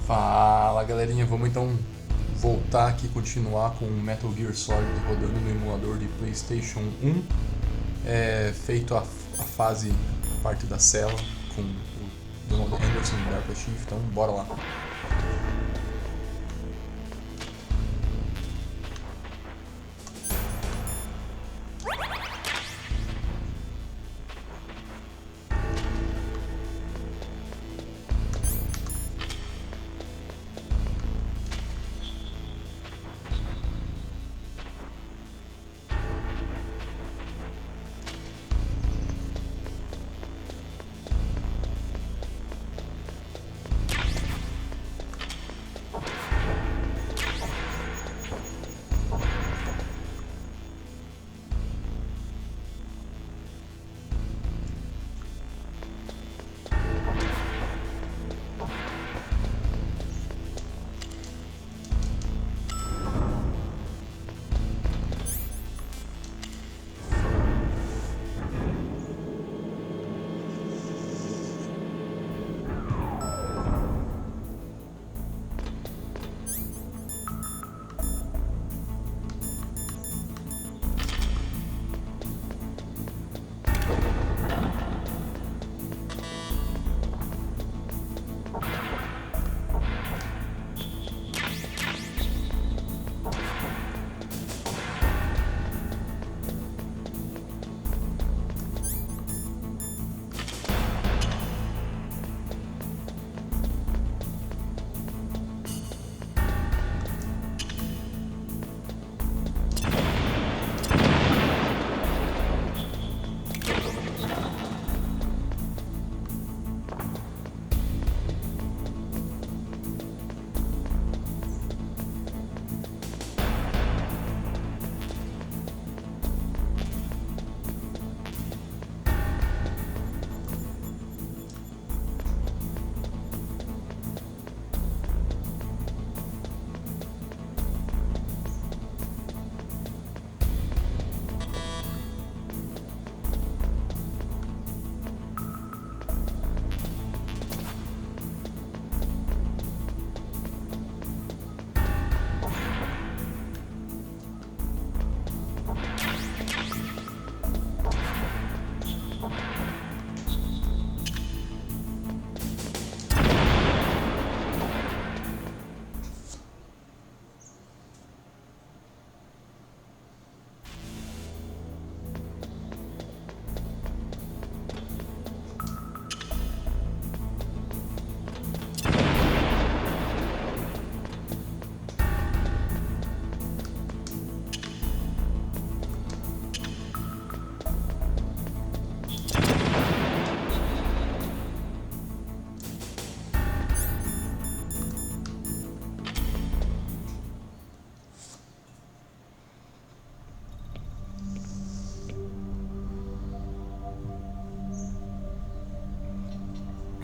Fala galerinha, vamos então voltar aqui e continuar com o Metal Gear Solid rodando no emulador de PlayStation 1. Feito a fase, parte da cela com o Donald Henderson e Darpa Chief, então bora lá.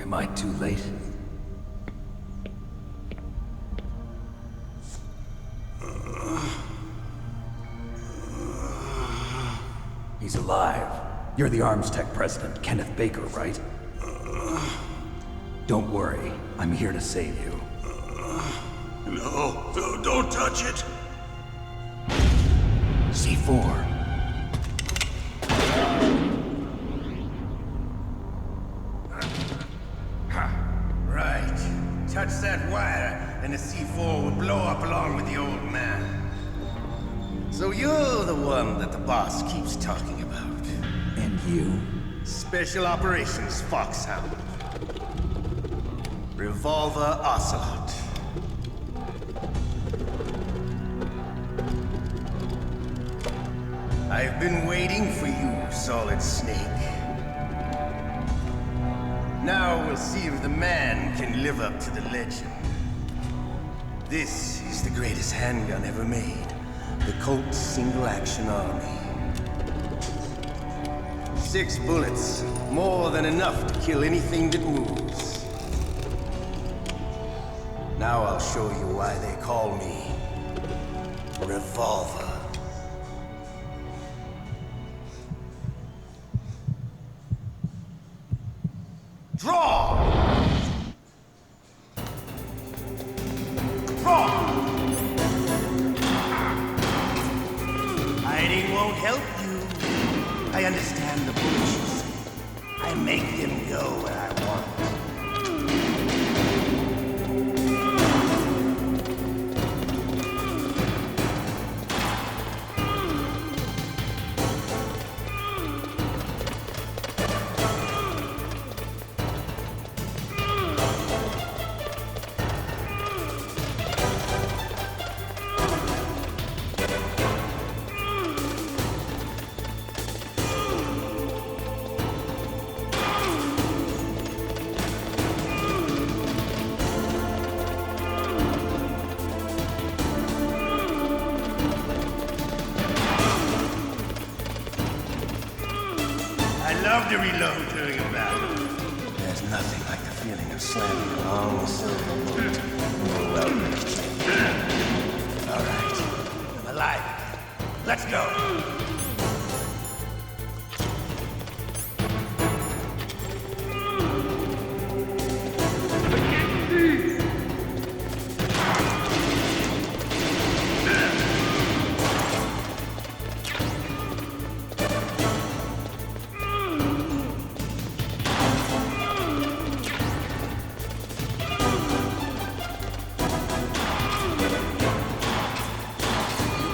Am I too late? He's alive. You're the Arms Tech president, Kenneth Baker, right? Don't worry. I'm here to save you. No, don't touch it. C4. Touch that wire, and the C4 will blow up along with the old man. So you're the one that the boss keeps talking about. And you? Special Operations Foxhound. Revolver Ocelot. I've been waiting for you, Solid Snake. Now we'll see if the man can live up to the legend. This is the greatest handgun ever made. The Colt Single Action Army. 6 bullets, more than enough to kill anything that moves. Now I'll show you why they call me Revolver. Draw! I understand the bullshit you say. I make them go where I want. I love to reload during a battle. There's nothing like the feeling of slamming a long silver bullet into a well-braced chamber. All right, I'm alive. Let's go.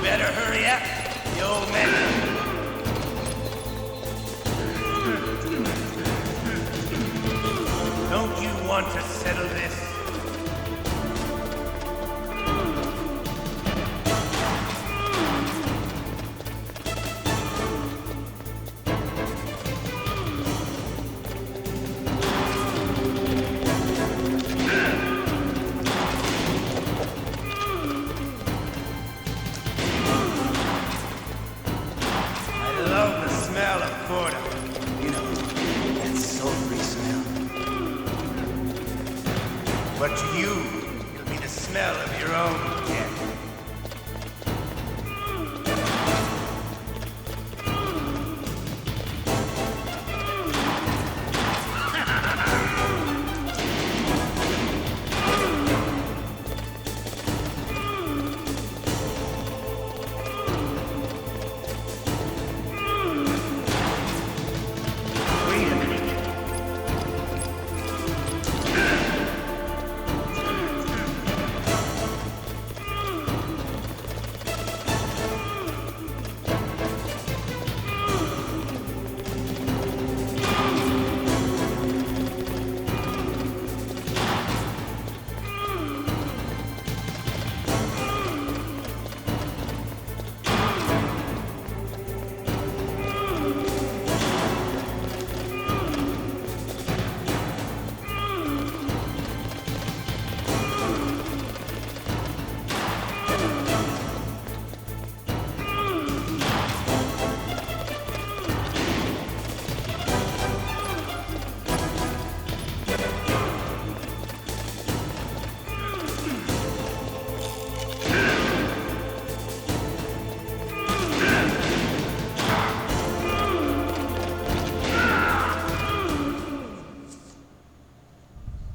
Better hurry up, the old man. Don't you want to settle this? Smell of quarter. You know, that sulfury smell. But to you, it'll be the smell of your own death.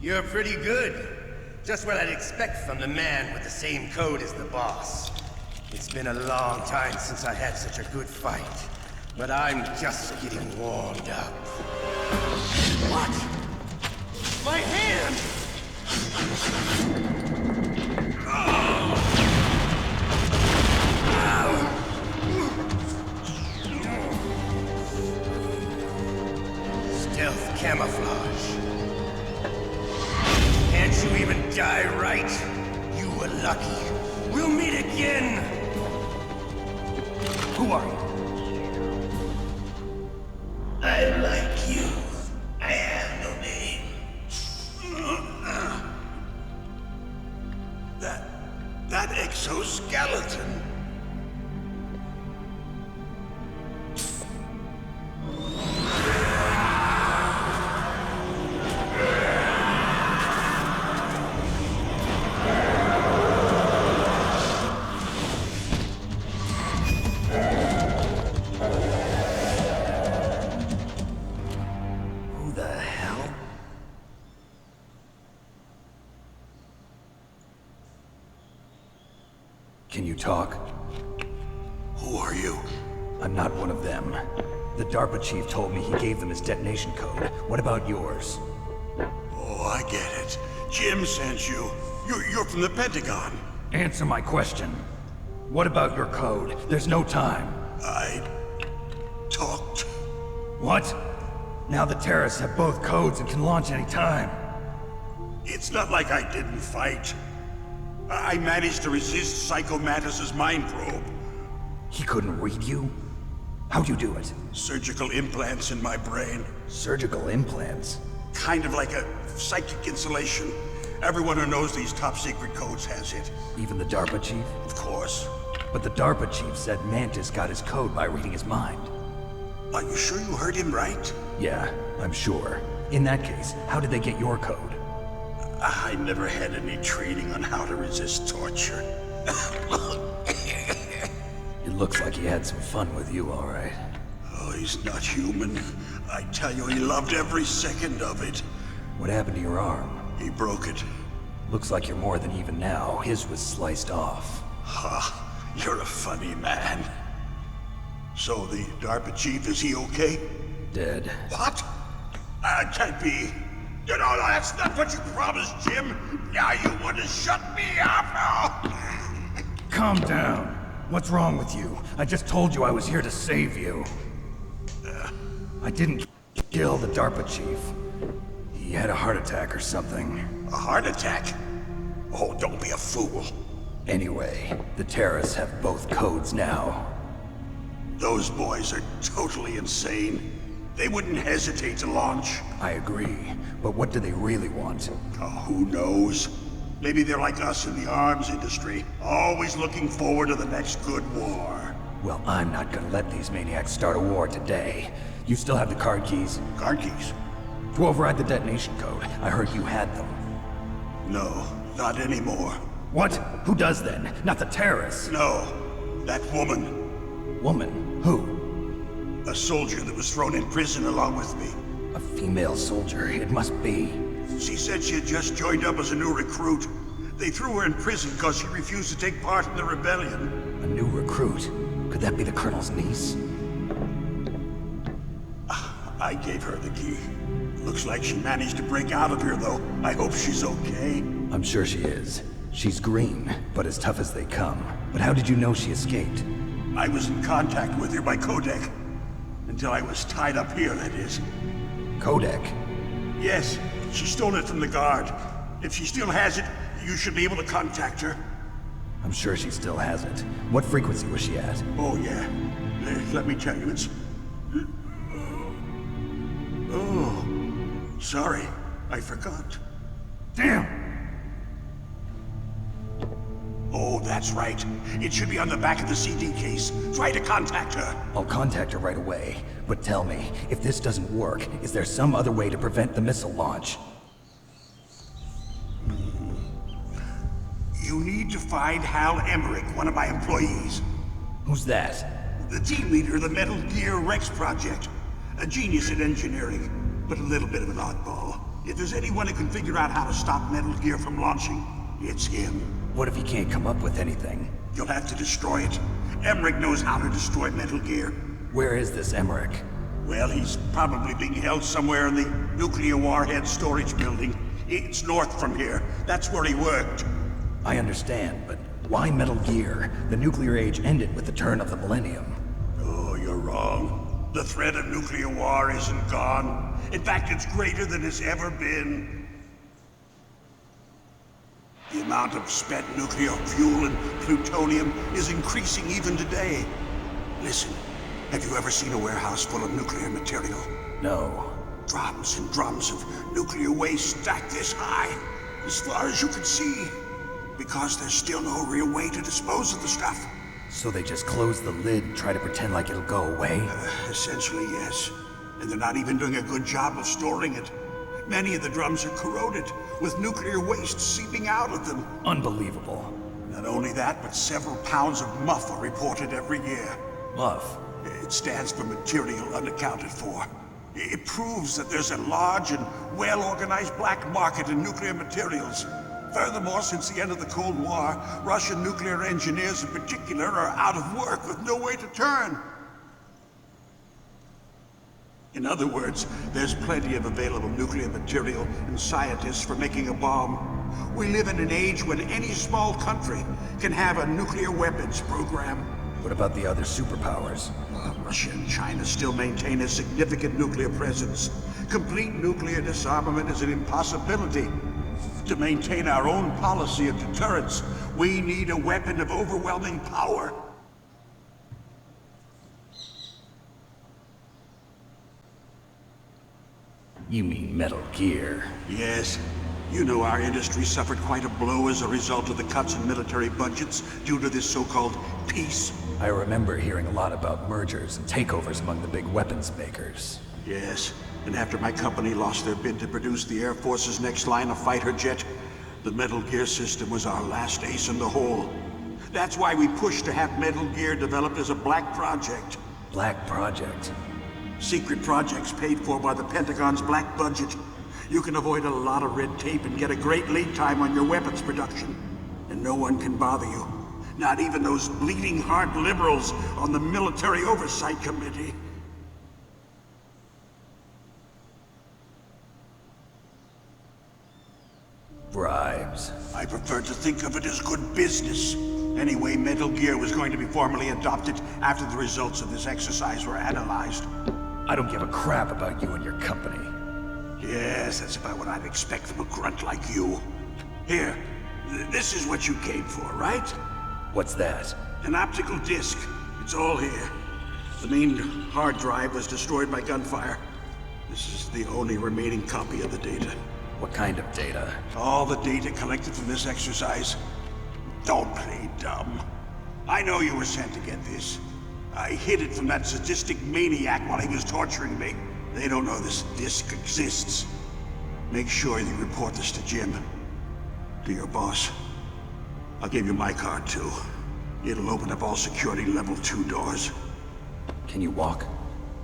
You're pretty good. Just what I'd expect from the man with the same code as the boss. It's been a long time since I had such a good fight, but I'm just getting warmed up. What? My hand! Stealth camouflage. Can't you even die right? You were lucky. We'll meet again! Who are you? I like you. I have no name. That exoskeleton. Can you talk? Who are you? I'm not one of them. The DARPA chief told me he gave them his detonation code. What about yours? Oh, I get it. Jim sent you. You're from the Pentagon. Answer my question. What about your code? There's no time. I talked. What? Now the terrorists have both codes and can launch any time. It's not like I didn't fight. I managed to resist Psycho Mantis's mind probe. He couldn't read you? How'd you do it? Surgical implants in my brain. Surgical implants? Kind of like a psychic insulation. Everyone who knows these top secret codes has it. Even the DARPA chief? Of course. But the DARPA chief said Mantis got his code by reading his mind. Are you sure you heard him right? Yeah, I'm sure. In that case, how did they get your code? I never had any training on how to resist torture. It looks like he had some fun with you, all right. Oh, he's not human. I tell you, he loved every second of it. What happened to your arm? He broke it. Looks like you're more than even now. His was sliced off. Ha, you're a funny man. So the DARPA chief, is he okay? Dead. What? Can't be. You know, that's not what you promised, Jim. Now you want to shut me up? Calm down. What's wrong with you? I just told you I was here to save you. I didn't kill the DARPA chief. He had a heart attack or something. A heart attack? Oh, don't be a fool. Anyway, the terrorists have both codes now. Those boys are totally insane. They wouldn't hesitate to launch. I agree, but what do they really want? Oh, who knows? Maybe they're like us in the arms industry, always looking forward to the next good war. Well, I'm not gonna let these maniacs start a war today. You still have the card keys? Card keys? To override the detonation code. I heard you had them. No, not anymore. What? Who does then? Not the terrorists. No, that woman. Woman? Who? A soldier that was thrown in prison along with me. A female soldier. It must be. She said she had just joined up as a new recruit. They threw her in prison because she refused to take part in the rebellion. A new recruit? Could that be the Colonel's niece? I gave her the key. Looks like she managed to break out of here, though. I hope she's okay. I'm sure she is. She's green, but as tough as they come. But how did you know she escaped? I was in contact with her by codec. Until I was tied up here, that is. Codec? Yes, she stole it from the guard. If she still has it, you should be able to contact her. I'm sure she still has it. What frequency was she at? Oh, yeah. Let me tell you, it's... Oh, sorry. I forgot. Damn! Oh, that's right. It should be on the back of the CD case. Try to contact her. I'll contact her right away. But tell me, if this doesn't work, is there some other way to prevent the missile launch? You need to find Hal Emmerich, one of my employees. Who's that? The team leader of the Metal Gear Rex project. A genius in engineering, but a little bit of an oddball. If there's anyone who can figure out how to stop Metal Gear from launching, it's him. What if he can't come up with anything? You'll have to destroy it. Emmerich knows how to destroy Metal Gear. Where is this Emmerich? Well, he's probably being held somewhere in the nuclear warhead storage building. It's north from here. That's where he worked. I understand, but why Metal Gear? The nuclear age ended with the turn of the millennium. Oh, you're wrong. The threat of nuclear war isn't gone. In fact, it's greater than it's ever been. The amount of spent nuclear fuel and plutonium is increasing even today. Listen, have you ever seen a warehouse full of nuclear material? No. Drums and drums of nuclear waste stacked this high, as far as you can see. Because there's still no real way to dispose of the stuff. So they just close the lid and try to pretend like it'll go away? Essentially, yes. And they're not even doing a good job of storing it. Many of the drums are corroded, with nuclear waste seeping out of them. Unbelievable. Not only that, but several pounds of MUF are reported every year. MUF? It stands for material unaccounted for. It proves that there's a large and well-organized black market in nuclear materials. Furthermore, since the end of the Cold War, Russian nuclear engineers in particular are out of work with no way to turn. In other words, there's plenty of available nuclear material and scientists for making a bomb. We live in an age when any small country can have a nuclear weapons program. What about the other superpowers? Russia and China still maintain a significant nuclear presence. Complete nuclear disarmament is an impossibility. To maintain our own policy of deterrence, we need a weapon of overwhelming power. You mean Metal Gear? Yes. You know our industry suffered quite a blow as a result of the cuts in military budgets due to this so-called peace. I remember hearing a lot about mergers and takeovers among the big weapons makers. Yes, and after my company lost their bid to produce the Air Force's next line of fighter jet, the Metal Gear system was our last ace in the hole. That's why we pushed to have Metal Gear developed as a black project. Black Project? Secret projects paid for by the Pentagon's black budget. You can avoid a lot of red tape and get a great lead time on your weapons production. And no one can bother you. Not even those bleeding heart liberals on the Military Oversight Committee. Bribes. I prefer to think of it as good business. Anyway, Metal Gear was going to be formally adopted after the results of this exercise were analyzed. I don't give a crap about you and your company. Yes, that's about what I'd expect from a grunt like you. Here, this is what you came for, right? What's that? An optical disc. It's all here. The main hard drive was destroyed by gunfire. This is the only remaining copy of the data. What kind of data? All the data collected from this exercise. Don't play dumb. I know you were sent to get this. I hid it from that sadistic maniac while he was torturing me. They don't know this disc exists. Make sure you report this to Jim. To your boss. I'll give you my card too. It'll open up all security level 2 doors. Can you walk?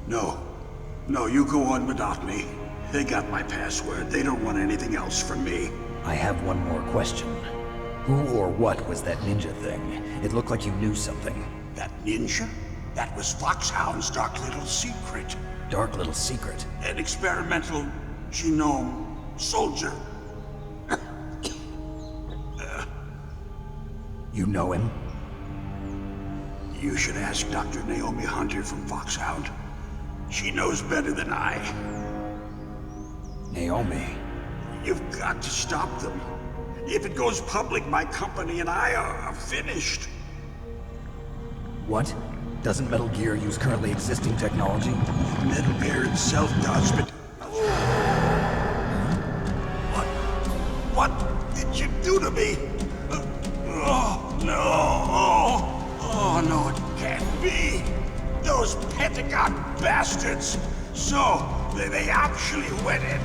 No. No, you go on without me. They got my password. They don't want anything else from me. I have one more question. Who or what was that ninja thing? It looked like you knew something. That ninja? That was Foxhound's dark little secret. Dark little secret? An experimental genome soldier. You know him? You should ask Dr. Naomi Hunter from Foxhound. She knows better than I. Naomi? You've got to stop them. If it goes public, my company and I are finished. What? Doesn't Metal Gear use currently existing technology? Metal Gear itself does, but... What did you do to me? Oh, no. Oh, no, it can't be. Those Pentagon bastards. So, they actually went and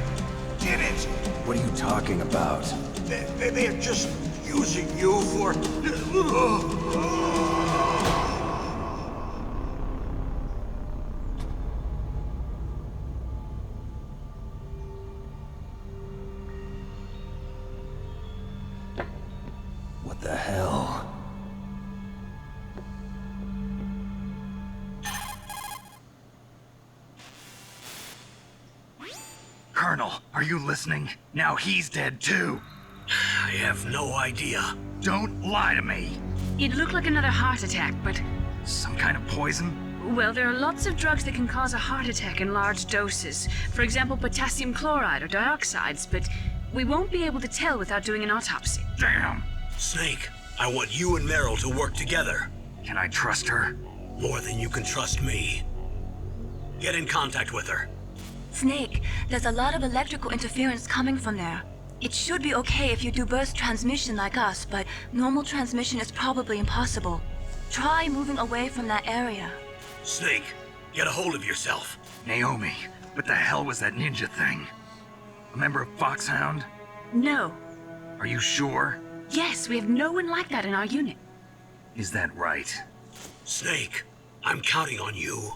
did it. What are you talking about? They're just using you for... What the hell? Colonel, are you listening? Now he's dead too. I have no idea. Don't lie to me. It looked like another heart attack, but... Some kind of poison? Well, there are lots of drugs that can cause a heart attack in large doses. For example, potassium chloride or dioxides, but we won't be able to tell without doing an autopsy. Damn. Snake, I want you and Meryl to work together. Can I trust her? More than you can trust me. Get in contact with her. Snake, there's a lot of electrical interference coming from there. It should be okay if you do burst transmission like us, but normal transmission is probably impossible. Try moving away from that area. Snake, get a hold of yourself. Naomi, what the hell was that ninja thing? A member of Foxhound? No. Are you sure? Yes, we have no one like that in our unit. Is that right? Snake, I'm counting on you.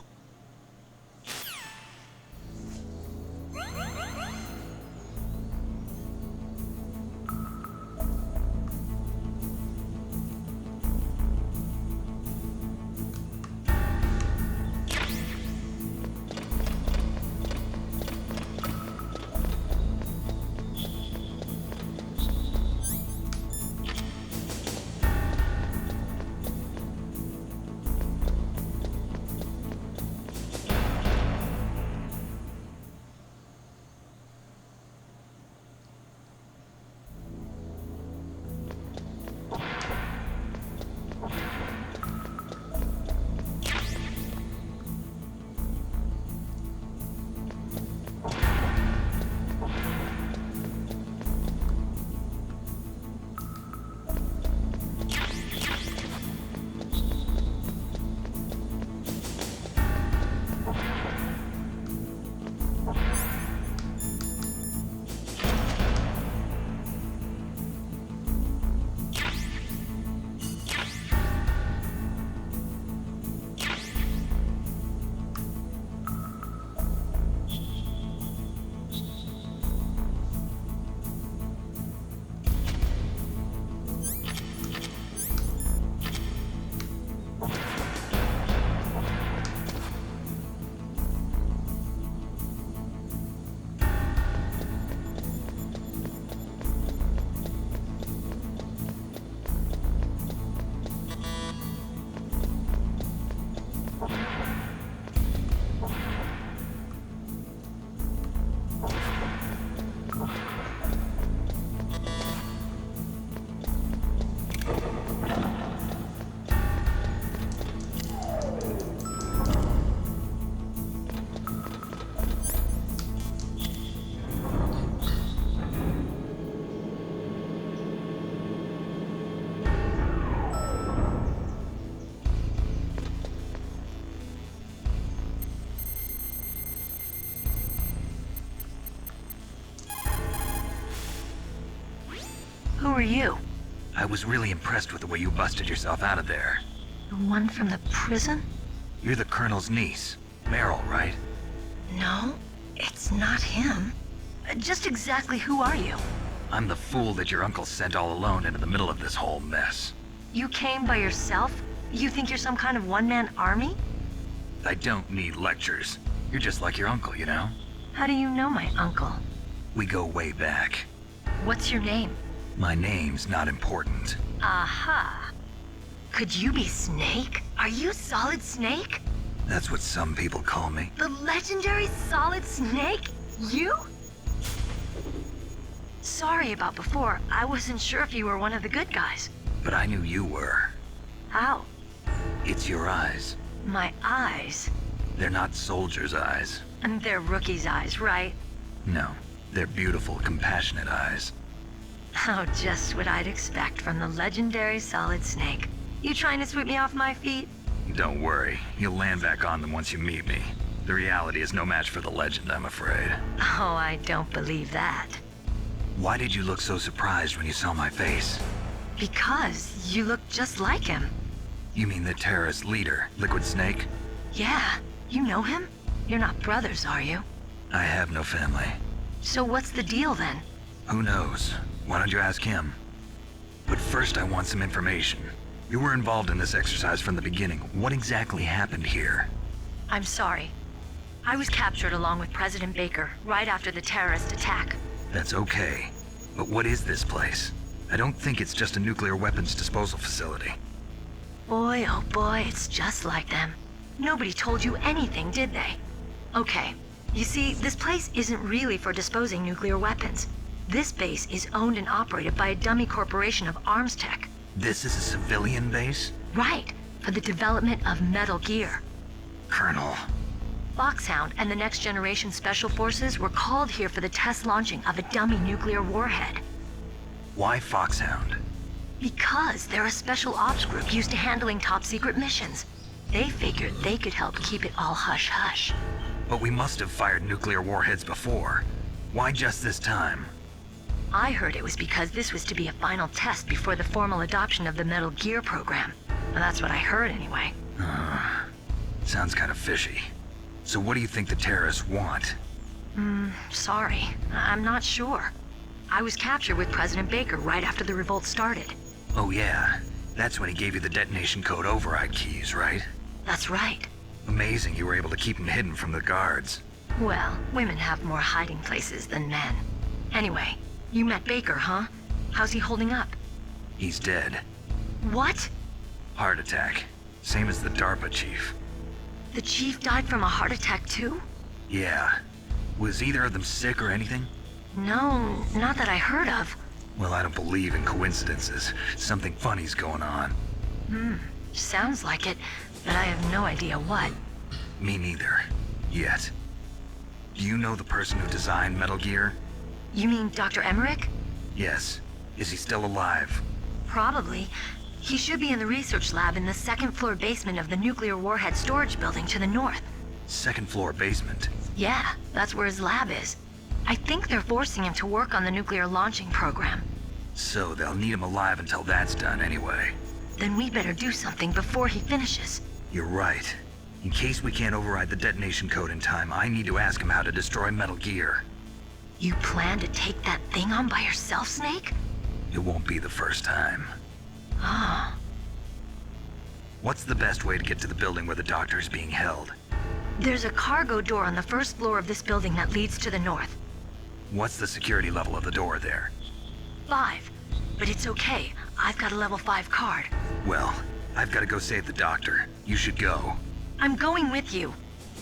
are you? I was really impressed with the way you busted yourself out of there. The one from the prison? You're the Colonel's niece, Meryl, right? No, it's not him. Just exactly who are you? I'm the fool that your uncle sent all alone into the middle of this whole mess. You came by yourself? You think you're some kind of one-man army? I don't need lectures. You're just like your uncle, you know? How do you know my uncle? We go way back. What's your name? My name's not important. Aha. Could you be Snake? Are you Solid Snake? That's what some people call me. The legendary Solid Snake? You? Sorry about before. I wasn't sure if you were one of the good guys. But I knew you were. How? It's your eyes. My eyes? They're not soldiers' eyes. And they're rookies' eyes, right? No, they're beautiful, compassionate eyes. Oh, just what I'd expect from the legendary Solid Snake. You trying to sweep me off my feet? Don't worry, you'll land back on them once you meet me. The reality is no match for the legend, I'm afraid. Oh, I don't believe that. Why did you look so surprised when you saw my face? Because you look just like him. You mean the terrorist leader, Liquid Snake? Yeah, you know him? You're not brothers, are you? I have no family. So what's the deal then? Who knows? Why don't you ask him? But first I want some information. You were involved in this exercise from the beginning. What exactly happened here? I'm sorry. I was captured along with President Baker right after the terrorist attack. That's okay. But what is this place? I don't think it's just a nuclear weapons disposal facility. Boy, oh boy, it's just like them. Nobody told you anything, did they? Okay, you see, this place isn't really for disposing nuclear weapons. This base is owned and operated by a dummy corporation of arms tech. This is a civilian base? Right, for the development of Metal Gear. Colonel. Foxhound and the Next Generation Special Forces were called here for the test launching of a dummy nuclear warhead. Why Foxhound? Because they're a special ops group used to handling top-secret missions. They figured they could help keep it all hush-hush. But we must have fired nuclear warheads before. Why just this time? I heard it was because this was to be a final test before the formal adoption of the Metal Gear program. Well, that's what I heard anyway. Sounds kind of fishy. So what do you think the terrorists want? Sorry. I'm not sure. I was captured with President Baker right after the revolt started. Oh yeah, that's when he gave you the detonation code override keys, right? That's right. Amazing you were able to keep him hidden from the guards. Well, women have more hiding places than men. Anyway, you met Baker, huh? How's he holding up? He's dead. What? Heart attack. Same as the DARPA chief. The chief died from a heart attack too? Yeah. Was either of them sick or anything? No, not that I heard of. Well, I don't believe in coincidences. Something funny's going on. Sounds like it, but I have no idea what. Me neither. Yet. Do you know the person who designed Metal Gear? You mean Dr. Emmerich? Yes. Is he still alive? Probably. He should be in the research lab in the second-floor basement of the nuclear warhead storage building to the north. Second floor basement. Yeah, that's where his lab is. I think they're forcing him to work on the nuclear launching program. So they'll need him alive until that's done anyway. Then we better do something before he finishes. You're right. In case we can't override the detonation code in time, I need to ask him how to destroy Metal Gear. You plan to take that thing on by yourself, Snake? It won't be the first time. Ah. What's the best way to get to the building where the doctor's being held? There's a cargo door on the first floor of this building that leads to the north. What's the security level of the door there? 5. But it's okay. I've got a level 5 card. Well, I've got to go save the doctor. You should go. I'm going with you.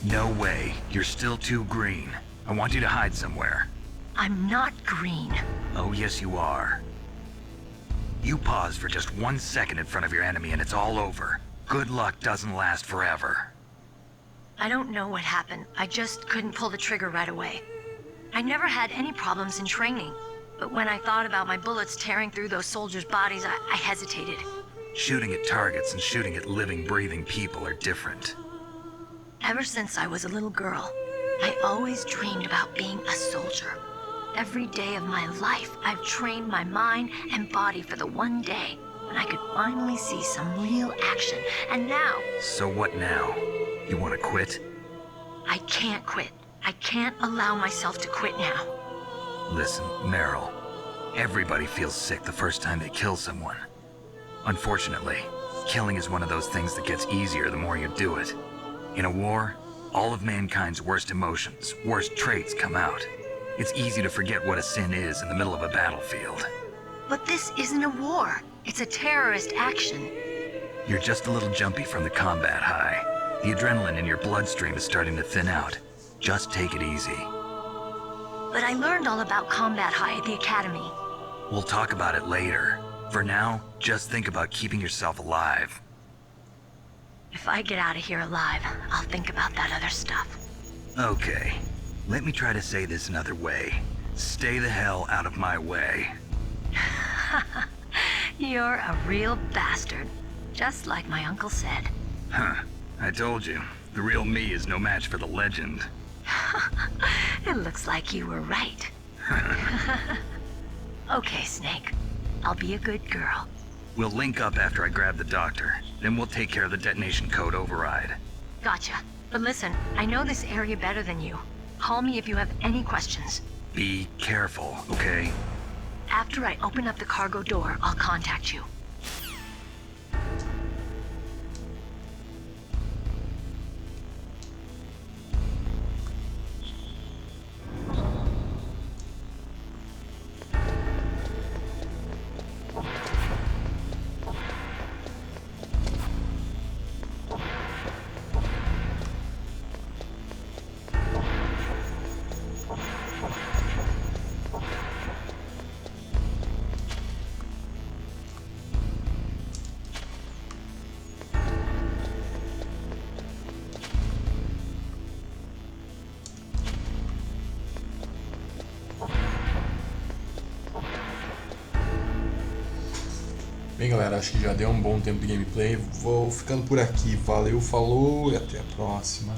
No way. You're still too green. I want you to hide somewhere. I'm not green. Oh, yes you are. You pause for just 1 second in front of your enemy and it's all over. Good luck doesn't last forever. I don't know what happened. I just couldn't pull the trigger right away. I never had any problems in training, but when I thought about my bullets tearing through those soldiers' bodies, I hesitated. Shooting at targets and shooting at living, breathing people are different. Ever since I was a little girl, I always dreamed about being a soldier. Every day of my life, I've trained my mind and body for the one day when I could finally see some real action. And now... So what now? You want to quit? I can't quit. I can't allow myself to quit now. Listen, Meryl. Everybody feels sick the first time they kill someone. Unfortunately, killing is one of those things that gets easier the more you do it. In a war, all of mankind's worst emotions, worst traits come out. It's easy to forget what a sin is in the middle of a battlefield. But this isn't a war. It's a terrorist action. You're just a little jumpy from the combat high. The adrenaline in your bloodstream is starting to thin out. Just take it easy. But I learned all about combat high at the academy. We'll talk about it later. For now, just think about keeping yourself alive. If I get out of here alive, I'll think about that other stuff. Okay. Let me try to say this another way. Stay the hell out of my way. You're a real bastard. Just like my uncle said. Huh. I told you. The real me is no match for the legend. It looks like you were right. Okay, Snake. I'll be a good girl. We'll link up after I grab the doctor. Then we'll take care of the detonation code override. Gotcha. But listen, I know this area better than you. Call me if you have any questions. Be careful, okay? After I open up the cargo door, I'll contact you. Bem, galera, acho que já deu um bom tempo de gameplay. Vou ficando por aqui. Valeu, falou e até a próxima.